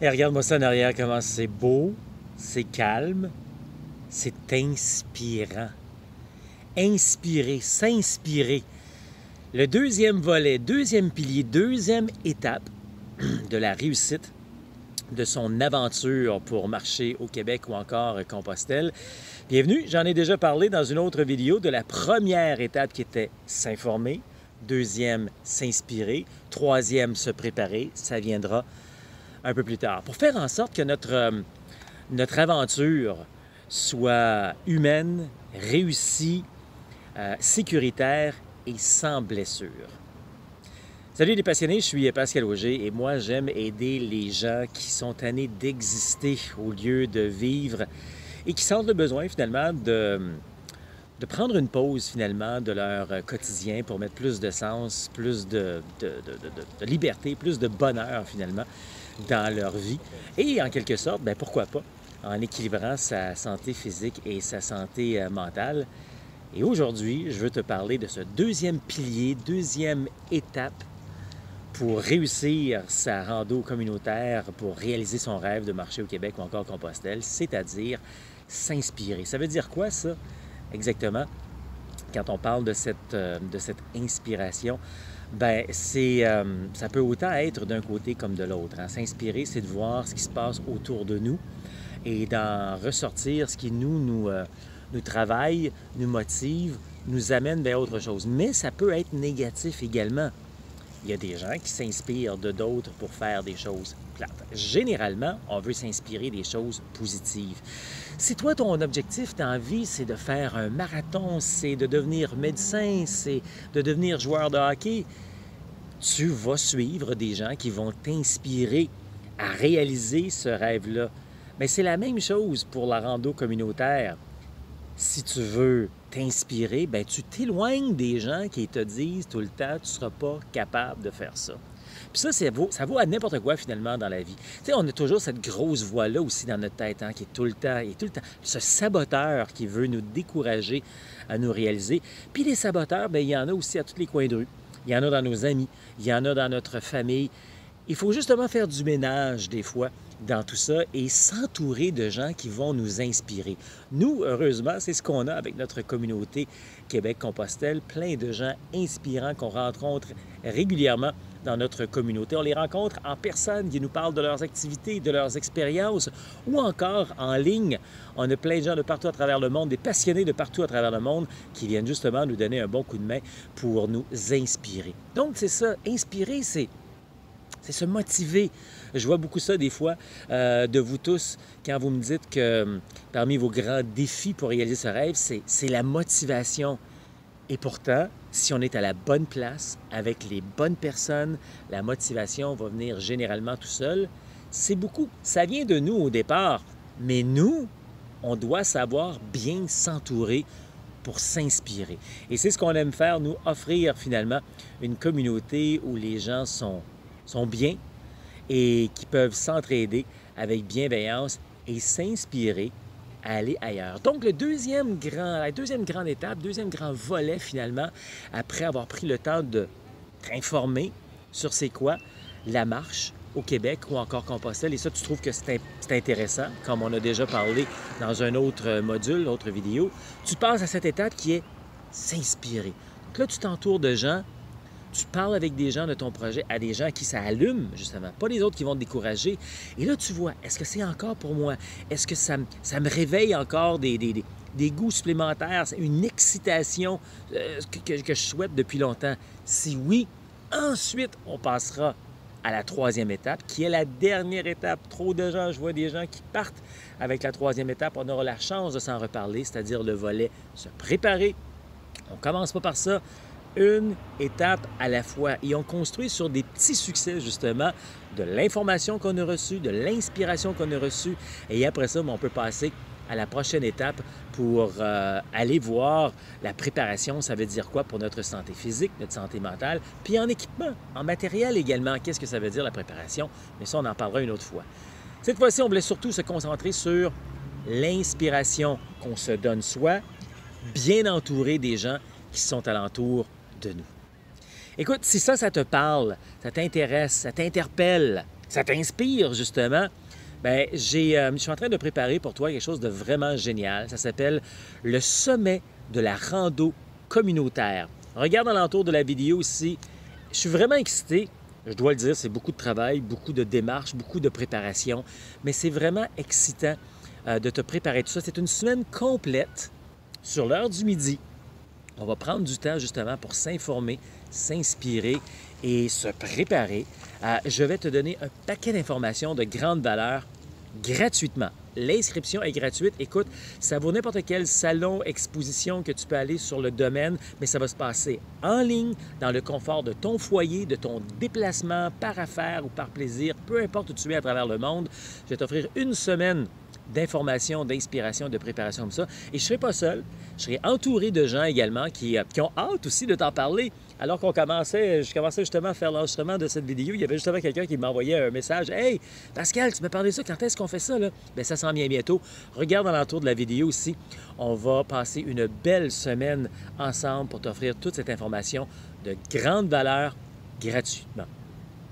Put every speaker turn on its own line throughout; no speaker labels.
Et regarde-moi ça en arrière, comment c'est beau, c'est calme, c'est inspirant. Inspirer, s'inspirer. Le deuxième volet, deuxième pilier, deuxième étape de la réussite de son aventure pour marcher au Québec ou encore Compostelle. Bienvenue, j'en ai déjà parlé dans une autre vidéo de la première étape qui était s'informer, deuxième, s'inspirer, troisième, se préparer, ça viendra un peu plus tard. Pour faire en sorte que notre aventure soit humaine, réussie, sécuritaire et sans blessure. Salut les passionnés, je suis Pascal Auger et moi j'aime aider les gens qui sont tannés d'exister au lieu de vivre et qui sentent le besoin finalement de prendre une pause finalement de leur quotidien pour mettre plus de sens, plus de liberté, plus de bonheur finalement dans leur vie et en quelque sorte, bien, pourquoi pas, en équilibrant sa santé physique et sa santé mentale. Et aujourd'hui, je veux te parler de ce deuxième pilier, deuxième étape pour réussir sa rando communautaire, pour réaliser son rêve de marcher au Québec ou encore Compostelle, c'est-à-dire s'inspirer. Ça veut dire quoi ça, exactement, quand on parle de cette inspiration? Bien, ça peut autant être d'un côté comme de l'autre. Hein. S'inspirer, c'est de voir ce qui se passe autour de nous et d'en ressortir ce qui nous travaille, nous motive, nous amène vers autre chose. Mais ça peut être négatif également. Il y a des gens qui s'inspirent de d'autres pour faire des choses plates. Généralement, on veut s'inspirer des choses positives. Si toi, ton objectif dans la vie, c'est de faire un marathon, c'est de devenir médecin, c'est de devenir joueur de hockey, tu vas suivre des gens qui vont t'inspirer à réaliser ce rêve-là. Mais c'est la même chose pour la rando communautaire. Si tu veux t'inspirer, bien, tu t'éloignes des gens qui te disent tout le temps « tu ne seras pas capable de faire ça ». Puis ça vaut à n'importe quoi finalement dans la vie. Tu sais, on a toujours cette grosse voix-là aussi dans notre tête, hein, qui est tout le temps, ce saboteur qui veut nous décourager à nous réaliser. Puis les saboteurs, bien, il y en a aussi à tous les coins de rue. Il y en a dans nos amis, il y en a dans notre famille. Il faut justement faire du ménage des fois dans tout ça et s'entourer de gens qui vont nous inspirer. Nous, heureusement, c'est ce qu'on a avec notre communauté Québec-Compostelle, plein de gens inspirants qu'on rencontre régulièrement dans notre communauté. On les rencontre en personne qui nous parlent de leurs activités, de leurs expériences ou encore en ligne. On a plein de gens de partout à travers le monde, des passionnés de partout à travers le monde qui viennent justement nous donner un bon coup de main pour nous inspirer. Donc, c'est ça, inspirer, c'est se motiver. Je vois beaucoup ça des fois de vous tous quand vous me dites que parmi vos grands défis pour réaliser ce rêve, c'est la motivation. Et pourtant, si on est à la bonne place, avec les bonnes personnes, la motivation va venir généralement tout seul. C'est beaucoup. Ça vient de nous au départ, mais nous, on doit savoir bien s'entourer pour s'inspirer. Et c'est ce qu'on aime faire, nous offrir finalement une communauté où les gens sont bien et qui peuvent s'entraider avec bienveillance et s'inspirer à aller ailleurs. Donc, la deuxième grande étape, deuxième grand volet finalement, après avoir pris le temps de t'informer sur c'est quoi la marche au Québec ou encore Compostelle. Et ça, tu trouves que c'est intéressant, comme on a déjà parlé dans un autre module, autre vidéo. Tu passes à cette étape qui est s'inspirer. Donc là, tu t'entoures de gens. Tu parles avec des gens de ton projet, à des gens à qui ça allume, justement, pas les autres qui vont te décourager. Et là, tu vois, est-ce que c'est encore pour moi? Est-ce que ça me réveille encore des goûts supplémentaires, une excitation que je souhaite depuis longtemps? Si oui, ensuite, on passera à la troisième étape, qui est la dernière étape. Trop de gens, je vois des gens qui partent avec la troisième étape. On aura la chance de s'en reparler, c'est-à-dire le volet se préparer. On ne commence pas par ça. Une étape à la fois. Et on construit sur des petits succès, justement, de l'information qu'on a reçue, de l'inspiration qu'on a reçue. Et après ça, on peut passer à la prochaine étape pour aller voir la préparation. Ça veut dire quoi pour notre santé physique, notre santé mentale, puis en équipement, en matériel également. Qu'est-ce que ça veut dire, la préparation? Mais ça, on en parlera une autre fois. Cette fois-ci, on voulait surtout se concentrer sur l'inspiration qu'on se donne soi, bien entouré des gens qui sont alentour de nous. Écoute, si ça te parle, ça t'intéresse, ça t'interpelle, ça t'inspire justement, bien, je suis en train de préparer pour toi quelque chose de vraiment génial. Ça s'appelle le sommet de la rando communautaire. Regarde alentour de la vidéo ici. Je suis vraiment excité. Je dois le dire, c'est beaucoup de travail, beaucoup de démarches, beaucoup de préparation, mais c'est vraiment excitant de te préparer tout ça. C'est une semaine complète sur l'heure du midi. On va prendre du temps justement pour s'informer, s'inspirer et se préparer. Je vais te donner un paquet d'informations de grande valeur gratuitement. L'inscription est gratuite. Écoute, ça vaut n'importe quel salon, exposition que tu peux aller sur le domaine, mais ça va se passer en ligne, dans le confort de ton foyer, de ton déplacement, par affaires ou par plaisir, peu importe où tu es à travers le monde. Je vais t'offrir une semaine d'informations, d'inspiration, de préparation comme ça. Et je ne serai pas seul. Je serai entouré de gens également qui ont hâte aussi de t'en parler. Alors je commençais justement à faire l'enregistrement de cette vidéo, il y avait justement quelqu'un qui m'envoyait un message. « Hey, Pascal, tu m'as parlé de ça, quand est-ce qu'on fait ça? » Bien, ça s'en vient bientôt. Regarde alentour de la vidéo ici. On va passer une belle semaine ensemble pour t'offrir toute cette information de grande valeur gratuitement.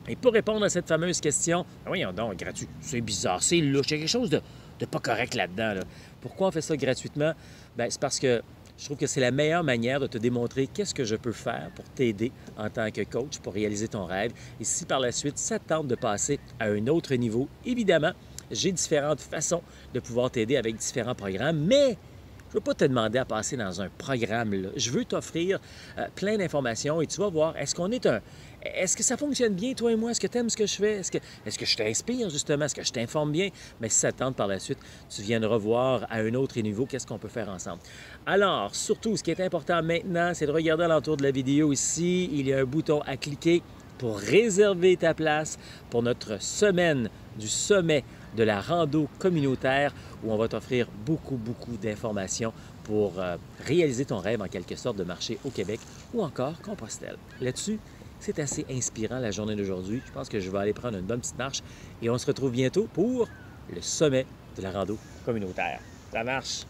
Et pour répondre à cette fameuse question, voyons donc, gratuit, c'est bizarre, c'est louche, il y a quelque chose de pas correct là-dedans. Là. Pourquoi on fait ça gratuitement? Bien, c'est parce que je trouve que c'est la meilleure manière de te démontrer qu'est-ce que je peux faire pour t'aider en tant que coach pour réaliser ton rêve. Et si par la suite, ça te tente de passer à un autre niveau, évidemment, j'ai différentes façons de pouvoir t'aider avec différents programmes, mais je ne veux pas te demander à passer dans un programme. Là. Je veux t'offrir plein d'informations et tu vas voir, est-ce que ça fonctionne bien, toi et moi? Est-ce que tu aimes ce que je fais? Est-ce que je t'inspire, justement? Est-ce que je t'informe bien? Mais si ça te tente par la suite, tu viendras voir à un autre niveau qu'est-ce qu'on peut faire ensemble. Alors, surtout, ce qui est important maintenant, c'est de regarder alentour de la vidéo ici. Il y a un bouton à cliquer pour réserver ta place pour notre semaine du sommet de la rando communautaire où on va t'offrir beaucoup d'informations pour réaliser ton rêve en quelque sorte de marcher au Québec ou encore Compostelle. Là-dessus, c'est assez inspirant la journée d'aujourd'hui. Je pense que je vais aller prendre une bonne petite marche et on se retrouve bientôt pour le sommet de la rando communautaire. Ça marche!